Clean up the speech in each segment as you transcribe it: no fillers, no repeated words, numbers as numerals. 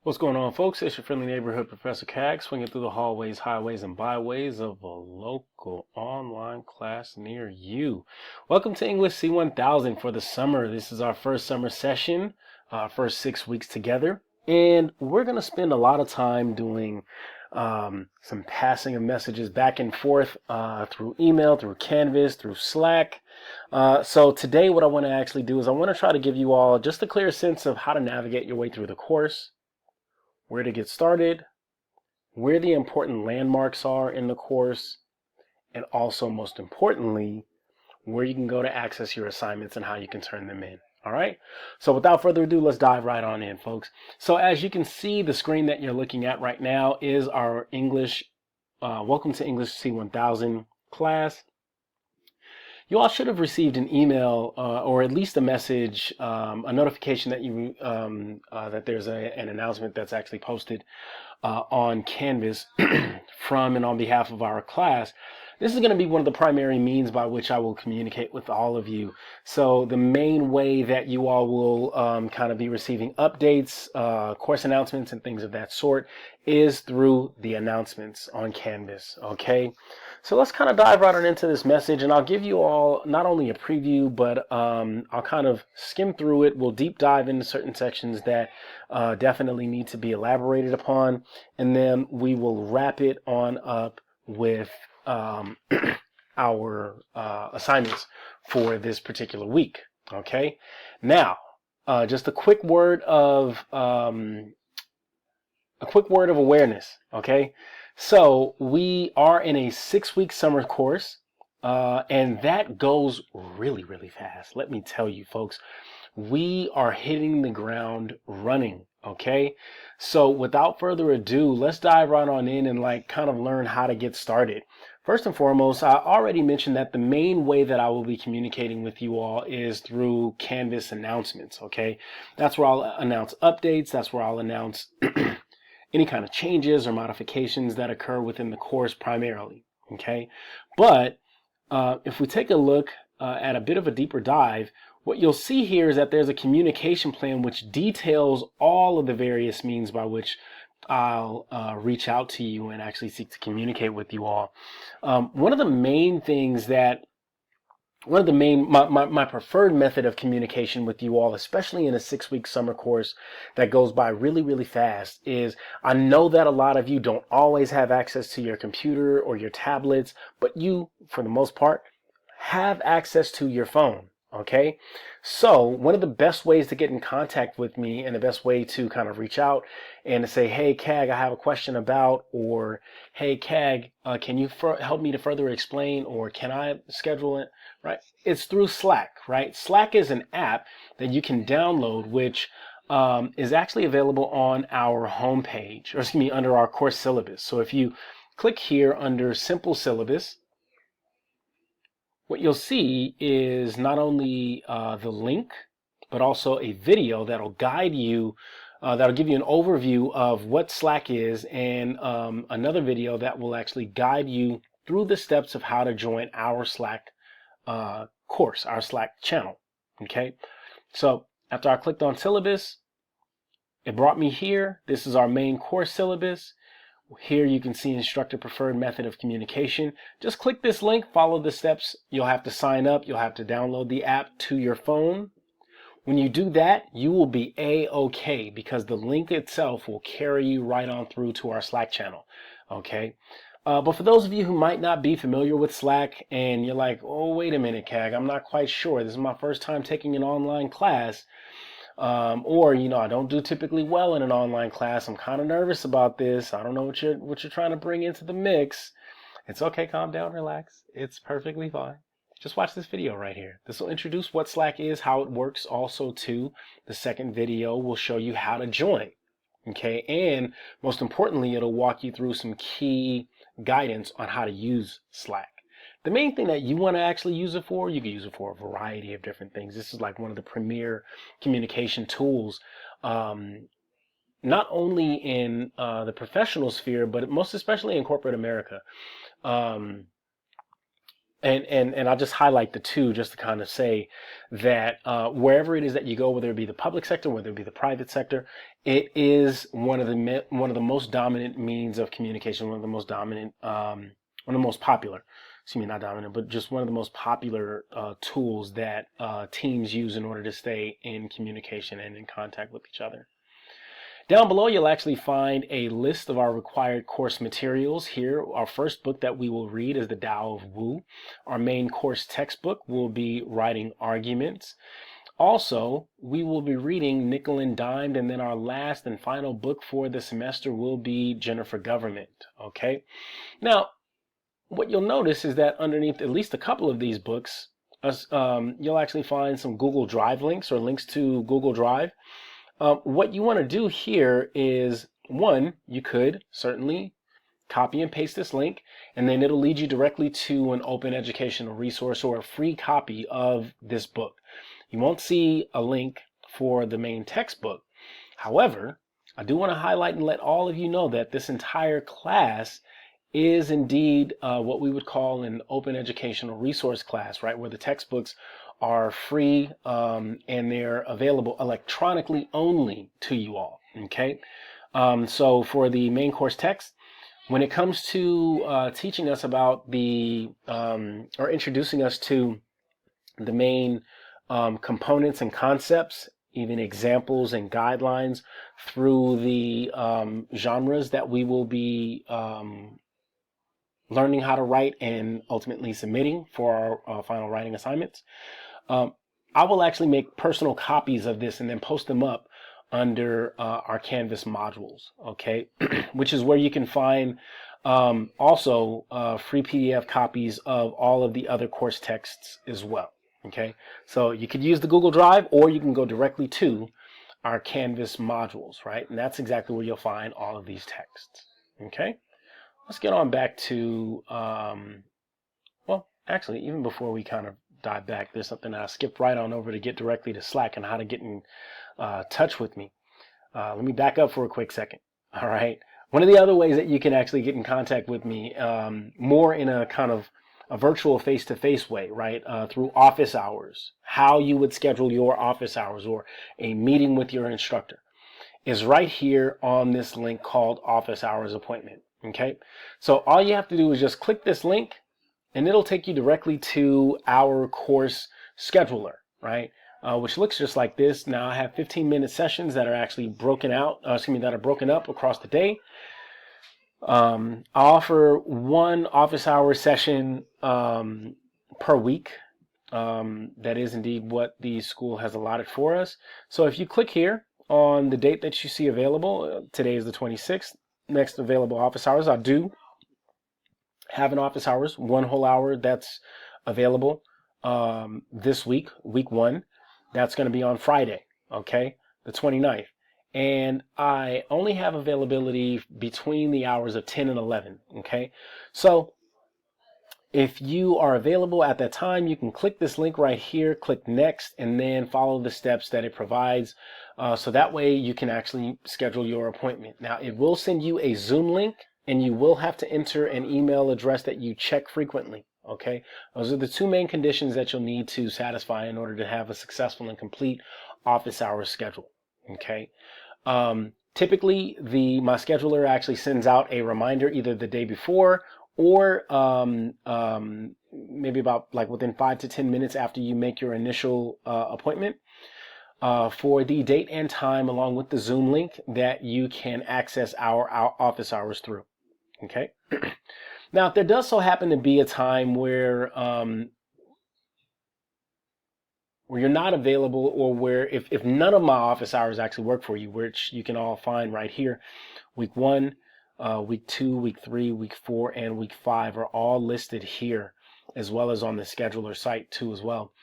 What's going on, folks? It's your friendly neighborhood Professor Cag, swinging through the hallways, highways, and byways of a local online class near you. Welcome to English C1000 for the summer. This is our first summer session, first 6 weeks together, and we're going to spend a lot of time doing some passing of messages back and forth through email, through Canvas, through Slack. So today what I want to actually do is I want to try to give you all just a clear sense of how to navigate your way through the course, where to get started, where the important landmarks are in the course, and also, most importantly, where you can go to access your assignments and how you can turn them in. All right. So without further ado, let's dive right on in, folks. So as you can see, the screen that you're looking at right now is our English, Welcome to English C1000 class. You all should have received an email or at least a message, a notification that that there's an announcement that's actually posted on Canvas from and on behalf of our class. This is going to be one of the primary means by which I will communicate with all of you. So the main way that you all will kind of be receiving updates, course announcements, and things of that sort is through the announcements on Canvas. Okay, so let's kind of dive right on into this message, and I'll give you all not only a preview, but I'll kind of skim through it. We'll deep dive into certain sections that definitely need to be elaborated upon, and then we will wrap it on up with our assignments for this particular week. Okay, now just a quick word of awareness. Okay, so we are in a 6-week summer course, and that goes really, really fast. Let me tell you, folks, we are hitting the ground running. Okay, so without further ado, let's dive right on in and kind of learn how to get started. First and foremost, I already mentioned that the main way that I will be communicating with you all is through Canvas announcements. Okay, that's where I'll announce updates. That's where I'll announce any kind of changes or modifications that occur within the course primarily. Okay, but if we take a look at a bit of a deeper dive, what you'll see here is that there's a communication plan which details all of the various means by which I'll reach out to you and actually seek to communicate with you all. One of the main things that my preferred method of communication with you all, especially in a 6-week summer course that goes by really, really fast, is I know that a lot of you don't always have access to your computer or your tablets, but you, for the most part, have access to your phone. Okay, so one of the best ways to get in contact with me and the best way to kind of reach out and to say, hey, CAG, I have a question about, or hey, CAG, can you help me to further explain, or can I schedule it, right? It's through Slack, right? Slack is an app that you can download, which is actually available on our homepage, or excuse me, under our course syllabus. So if you click here under Simple Syllabus, what you'll see is not only the link, but also a video that'll guide you, that'll give you an overview of what Slack is, and another video that will actually guide you through the steps of how to join our Slack course, our Slack channel. Okay, so after I clicked on syllabus, it brought me here. This is our main course syllabus. Here you can see instructor preferred method of communication. Just click this link, follow the steps. You'll have to sign up. You'll have to download the app to your phone. When you do that, you will be A-OK because the link itself will carry you right on through to our Slack channel. Okay. But for those of you who might not be familiar with Slack and you're like, oh, wait a minute, CAG, I'm not quite sure. This is my first time taking an online class. Or, I don't do typically well in an online class. I'm kind of nervous about this. I don't know what you're trying to bring into the mix. It's okay. Calm down, relax. It's perfectly fine. Just watch this video right here. This will introduce what Slack is, how it works. Also, too, the second video will show you how to join. Okay. And most importantly, it'll walk you through some key guidance on how to use Slack. The main thing that you want to actually use it for, you can use it for a variety of different things. This is like one of the premier communication tools, not only in the professional sphere, but most especially in corporate America. and I'll just highlight the two just to kind of say that wherever it is that you go, whether it be the public sector, whether it be the private sector, it is one of the most dominant means of communication, one of the most dominant, one of the most popular, excuse me, not dominant, but just one of the most popular tools that teams use in order to stay in communication and in contact with each other. Down below, you'll actually find a list of our required course materials here. Our first book that we will read is The Tao of Wu. Our main course textbook will be Writing Arguments. Also, we will be reading Nickel and Dimed, and then our last and final book for the semester will be Jennifer Government. Okay. Now, what you'll notice is that underneath at least a couple of these books, you'll actually find some Google Drive links or links to Google Drive. What you want to do here is, one, you could certainly copy and paste this link, and then it'll lead you directly to an open educational resource or a free copy of this book. You won't see a link for the main textbook. However, I do want to highlight and let all of you know that this entire class is indeed what we would call an open educational resource class, right? Where the textbooks are free and they're available electronically only to you all, okay? So for the main course text, when it comes to teaching us about or introducing us to the main components and concepts, even examples and guidelines through the genres that we will be learning how to write and ultimately submitting for our final writing assignments. I will actually make personal copies of this and then post them up under our Canvas modules, okay? Which is where you can find also free PDF copies of all of the other course texts as well, okay? So you could use the Google Drive, or you can go directly to our Canvas modules, right? And that's exactly where you'll find all of these texts, okay? Let's get on back to, well, actually, even before we kind of dive back, there's something that I skipped right on over to get directly to Slack and how to get in touch with me. Let me back up for a quick second. All right. One of the other ways that you can actually get in contact with me, more in a kind of a virtual face-to-face way, right? Through office hours, how you would schedule your office hours or a meeting with your instructor, is right here on this link called Office Hours Appointment. Okay. So all you have to do is just click this link, and it'll take you directly to our course scheduler, right? Which looks just like this. Now I have 15-minute sessions that are actually broken out, that are broken up across the day. I offer one office hour session per week. That is indeed what the school has allotted for us. So if you click here on the date that you see available, today is the 26th, next available office hours, I do have an office hours, one whole hour that's available this week, week 1. That's going to be on Friday, okay, the 29th. And I only have availability between the hours of 10 and 11, okay? So if you are available at that time, you can click this link right here, click next, and then follow the steps that it provides. So that way you can actually schedule your appointment. Now, it will send you a Zoom link, and you will have to enter an email address that you check frequently, okay? Those are the two main conditions that you'll need to satisfy in order to have a successful and complete office hours schedule, okay? Typically, my scheduler actually sends out a reminder either the day before or maybe about like within 5 to 10 minutes after you make your initial appointment for the date and time along with the Zoom link that you can access our office hours through. Okay. Now, if there does so happen to be a time where you're not available, or where if none of my office hours actually work for you, which you can all find right here, week 1, week 2, week 3, week 4, and week 5 are all listed here, as well as on the scheduler site too as well.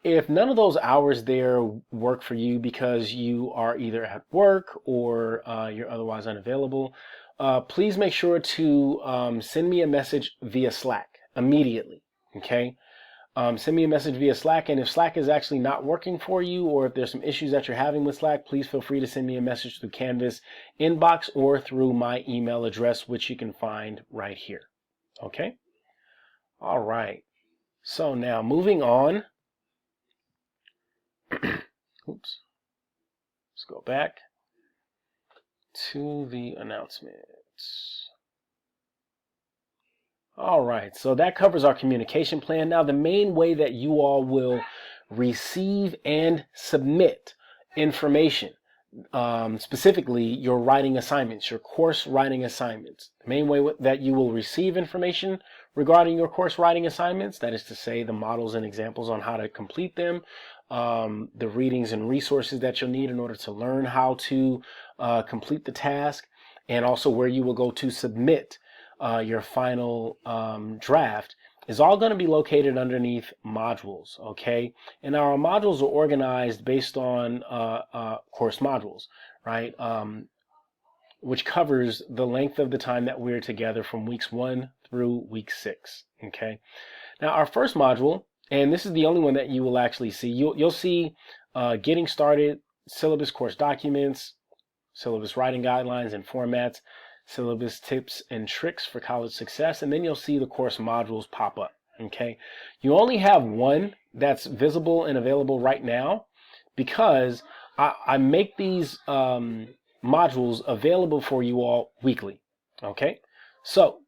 If none of those hours there work for you because you are either at work or you're otherwise unavailable, please make sure to send me a message via Slack immediately, okay? Send me a message via Slack, and if Slack is actually not working for you, or if there's some issues that you're having with Slack, please feel free to send me a message through Canvas inbox or through my email address, which you can find right here, okay? All right. So now moving on. Oops. Let's go back to the announcements. All right, so that covers our communication plan. Now, the main way that you all will receive and submit information, specifically your writing assignments, your course writing assignments. The main way that you will receive information regarding your course writing assignments, that is to say the models and examples on how to complete them, the readings and resources that you'll need in order to learn how to complete the task, and also where you will go to submit your final draft, is all going to be located underneath modules, okay? And our modules are organized based on course modules, right? Which covers the length of the time that we're together from weeks 1 through week 6, okay? Now, our first module, and this is the only one that you will actually see, you'll see getting started, syllabus course documents, syllabus writing guidelines and formats, syllabus tips and tricks for college success, and then you'll see the course modules pop up, okay? You only have one that's visible and available right now because I make these modules available for you all weekly, okay? So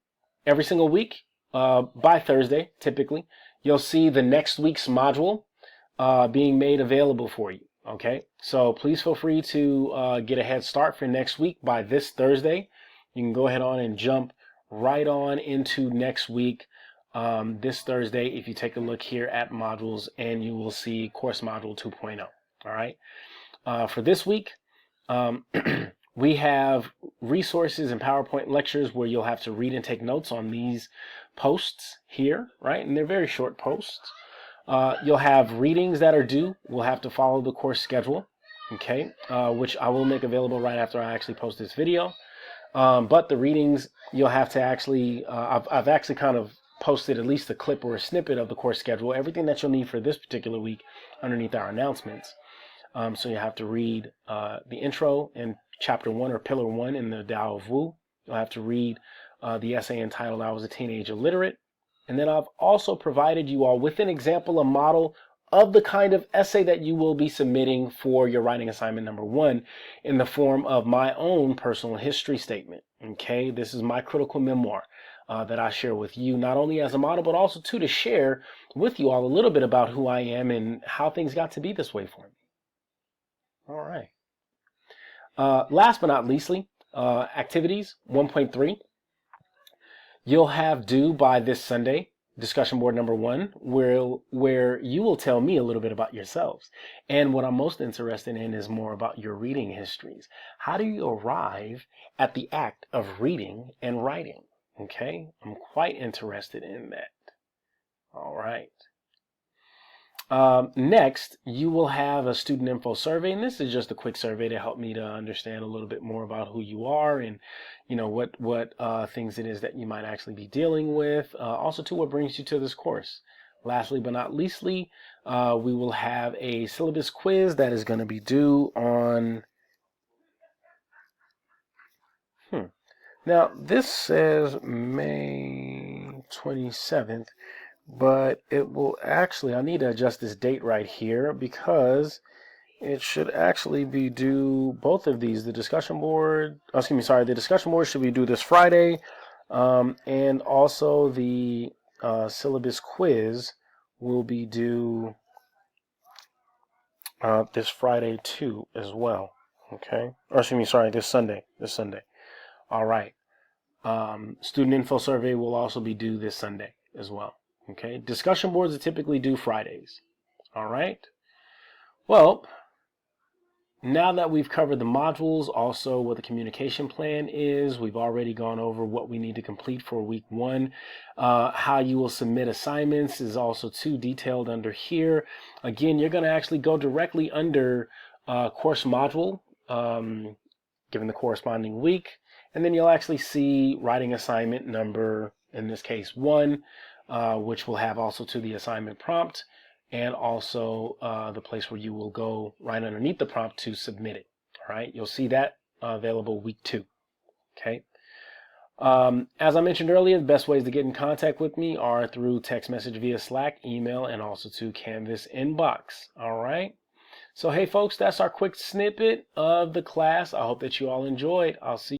every single week, by Thursday, typically, you'll see the next week's module being made available for you. Okay, so please feel free to get a head start for next week by this Thursday. You can go ahead on and jump right on into next week this Thursday if you take a look here at modules, and you will see course module 2.0. All right, for this week, we have resources and PowerPoint lectures where you'll have to read and take notes on these posts here, right? And they're very short posts. You'll have readings that are due. We'll have to follow the course schedule, okay, which I will make available right after I actually post this video. But the readings, you'll have to actually, I've actually kind of posted at least a clip or a snippet of the course schedule, everything that you'll need for this particular week underneath our announcements. So you have to read the intro in chapter 1 or pillar 1 in the Tao of Wu. You'll have to read the essay entitled I Was a Teenage Illiterate. And then I've also provided you all with an example, a model of the kind of essay that you will be submitting for your writing assignment number 1 in the form of my own personal history statement. Okay, this is my critical memoir that I share with you, not only as a model, but also to share with you all a little bit about who I am and how things got to be this way for me. All right. Last but not leastly, activities 1.3. You'll have due by this Sunday, discussion board number 1, where you will tell me a little bit about yourselves. And what I'm most interested in is more about your reading histories. How do you arrive at the act of reading and writing? Okay, I'm quite interested in that. All right. Next, you will have a student info survey, and this is just a quick survey to help me to understand a little bit more about who you are and, you know, what things it is that you might actually be dealing with. Also, to what brings you to this course. Lastly, but not leastly, we will have a syllabus quiz that is going to be due on. Now, this says May 27th. But it will actually, I need to adjust this date right here because it should actually be due, both of these, the discussion board, the discussion board should be due this Friday, and also the syllabus quiz will be due this Friday too as well, okay? Or this Sunday, All right. Student info survey will also be due this Sunday as well. Okay, discussion boards are typically due Fridays. All right. Well, now that we've covered the modules, also what the communication plan is, we've already gone over what we need to complete for week 1. How you will submit assignments is also too detailed under here. Again, you're going to actually go directly under course module, given the corresponding week, and then you'll actually see writing assignment number, in this case 1. Which will have also to the assignment prompt and also the place where you will go right underneath the prompt to submit it. All right, you'll see that available week 2. Okay. As I mentioned earlier, the best ways to get in contact with me are through text message via Slack, email, and also to Canvas inbox. All right. So, hey, folks, that's our quick snippet of the class. I hope that you all enjoyed. I'll see you.